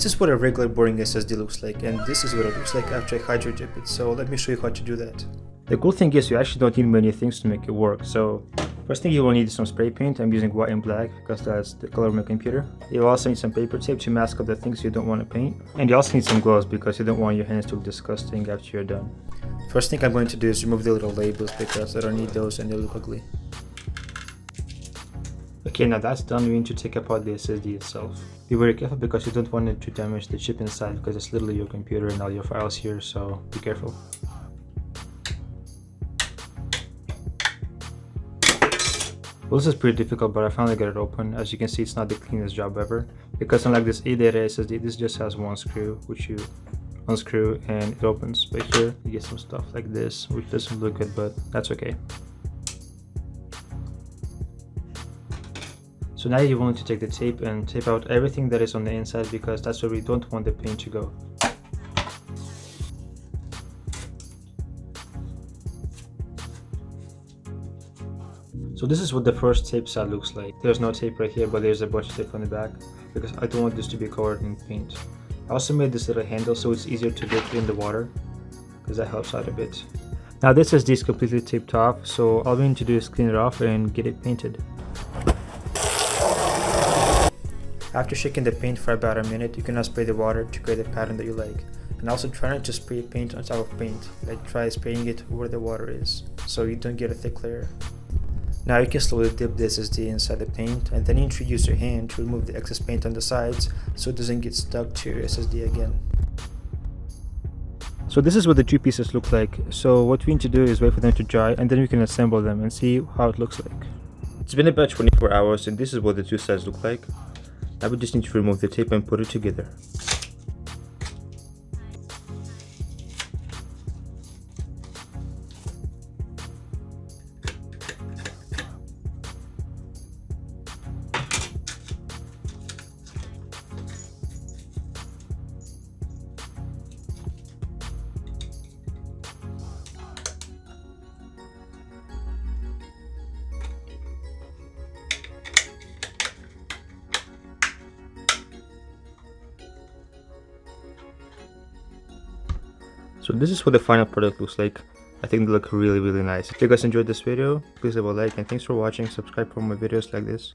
This is what a regular boring SSD looks like, and this is what it looks like after I hydro dip it, so let me show you how to do that. The cool thing is you actually don't need many things to make it work. So first thing you will need is some spray paint. I'm using white and black because that's the color of my computer. You'll also need some paper tape to mask up the things you don't want to paint. And you also need some gloves because you don't want your hands to look disgusting after you're done. First thing I'm going to do is remove the little labels because I don't need those and they look ugly. Okay, now that's done, we need to take apart the SSD itself. Be very careful because you don't want it to damage the chip inside because it's literally your computer and all your files here, so be careful. Well, this is pretty difficult, but I finally got it open. As you can see, it's not the cleanest job ever because unlike this A-data SSD, this just has one screw which you unscrew and it opens. But here you get some stuff like this which doesn't look good, but that's okay. So now you want to take the tape and tape out everything that is on the inside because that's where we don't want the paint to go. So this is what the first tape side looks like. There's no tape right here, but there's a bunch of tape on the back because I don't want this to be covered in paint. I also made this little handle so it's easier to get in the water because that helps out a bit. Now this SSD is completely taped off, so all we need to do is clean it off and get it painted. After shaking the paint for about a minute, you can now spray the water to create a pattern that you like. And also try not to spray paint on top of paint, like try spraying it where the water is, so you don't get a thick layer. Now you can slowly dip the SSD inside the paint and then you need to use your hand to remove the excess paint on the sides so it doesn't get stuck to your SSD again. So this is what the two pieces look like. So what we need to do is wait for them to dry and then we can assemble them and see how it looks like. It's been about 24 hours and this is what the two sides look like. Now we just need to remove the tape and put it together. So this is what the final product looks like. I think they look really nice. If you guys enjoyed this video, please leave a like and thanks for watching. Subscribe for more videos like this.